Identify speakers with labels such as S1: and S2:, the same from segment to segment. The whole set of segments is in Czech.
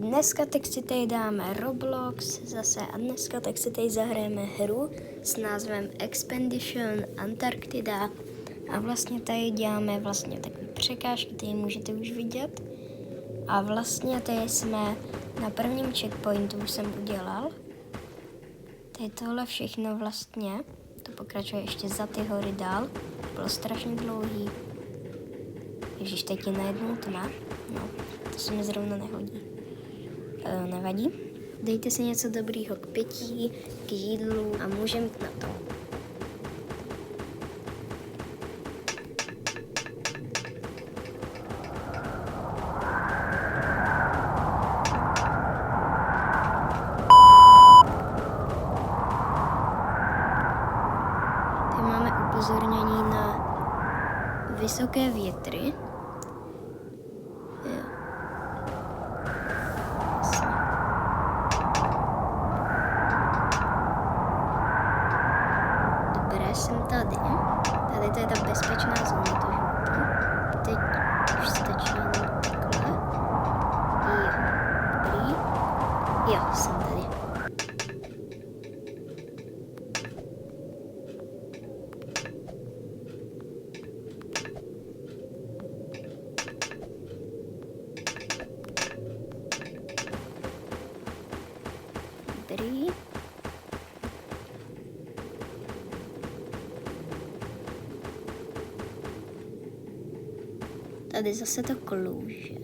S1: Dneska tak si tady dáme Roblox zase a dneska tak si tady zahrajeme hru s názvem Expedition Antarktida a vlastně tady děláme vlastně takové překážky, tady můžete už vidět. A vlastně tady jsme na prvním checkpointu, už jsem udělal. Tady tohle všechno vlastně, to pokračuje ještě za ty hory dál, bylo strašně dlouhý. Ježíš, teď je najednou tma, no, to se mi zrovna nehodí. Nevadí. Dejte si něco dobrýho k pití, k jídlu a můžeme jít na to. Tady máme upozornění na vysoké větry. Jsem tady. Tady to je ta bezpečná zóna, to žlutá. Teď už stačí jenom takhle. Jo, dobrý. Jo, jsem tady. Dobrý. Tady zase to klouže.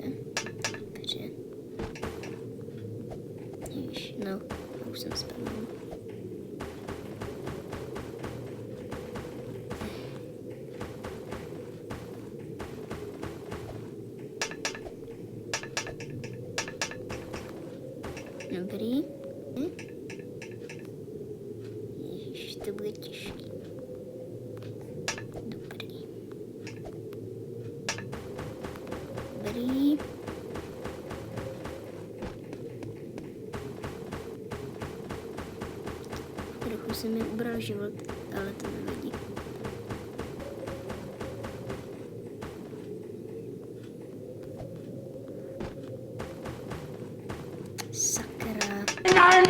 S1: Dobře. Ježiš, no, už jsem spadl. Dobrý. Ježiš, to bude těžký. Dobrý. Trochu se mi ubral život, ale to nevadí. Sakra. Nein!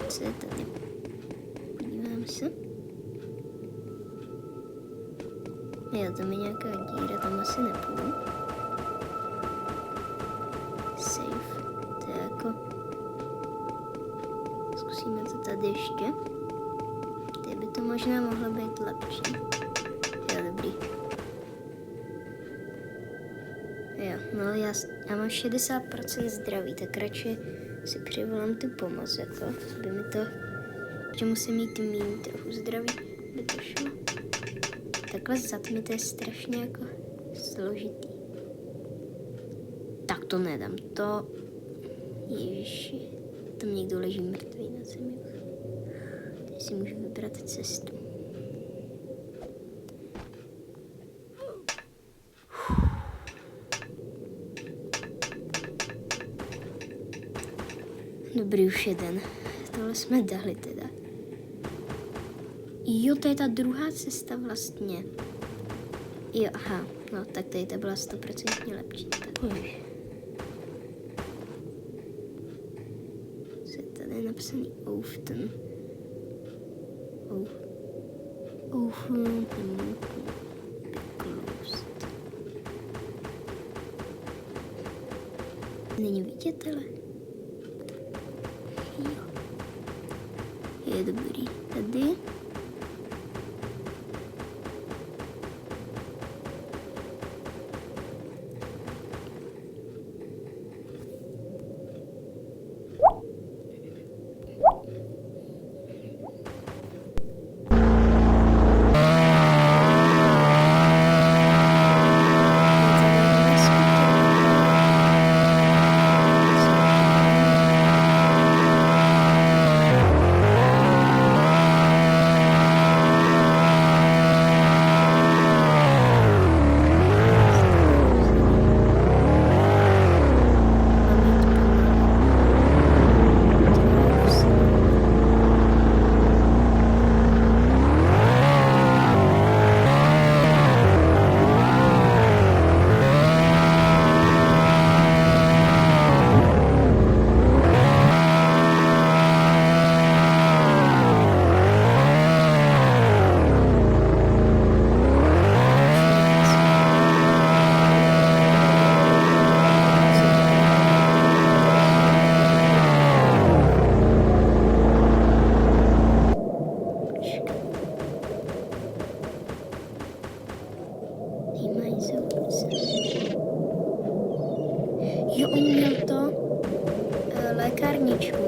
S1: Co je tady? Podívám se. Jo, tam je nějaká díra, tam asi nepůjdu. Safe. To je jako... Zkusíme to tady ještě. Tady by to možná mohlo být lepší. Jo, dobrý. Jo, no já mám 60% zdraví, tak radši si přivolám tu pomoc, jako by mi to, že musím mít míň trochu zdraví, by to šlo. Takhle zatmy to je strašně jako složitý. Tak to nedám, to, ježiši, tam někdo leží mrtvý na zemi. Teď si můžu vybrat cestu. Dobrý, už jeden. Tohle jsme dali teda. Jo, to je ta druhá cesta vlastně. Jo, aha. No, tak tady ta byla 100% lepší. Tak už. Co je tady napsaný? Often. Often. Closed. Není vidět, ale... Je dobrý. Tady. Jo, on měl to lékárničku,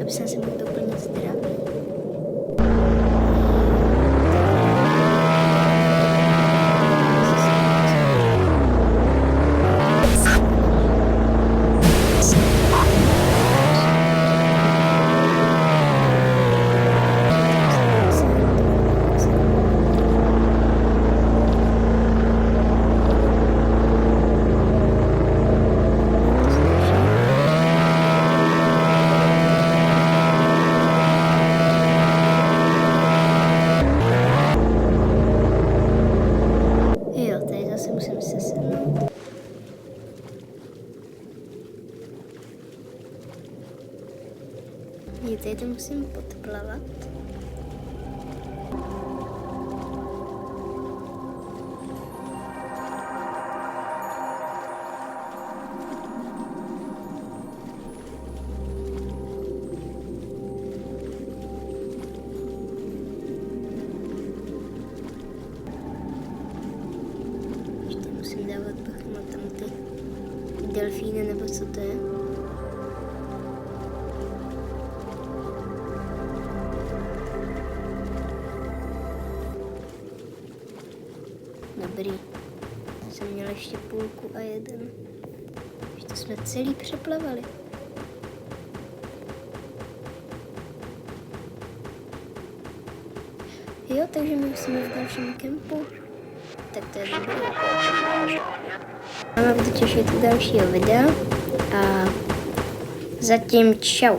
S1: aby jsem si mohl doplnit zdraví. Jo, tady zase musím se sednout. Tady to musím podplavat. Ještě musím dávat bacha na tam ty delfíny, nebo co to je. Dobrý. Jsem měl ještě půlku a jeden. Ještě jsme celý přeplavali. Jo, takže my jsme v dalším kempu. Tak to je dobrý. A budu těšit u dalšího videa. A zatím čau.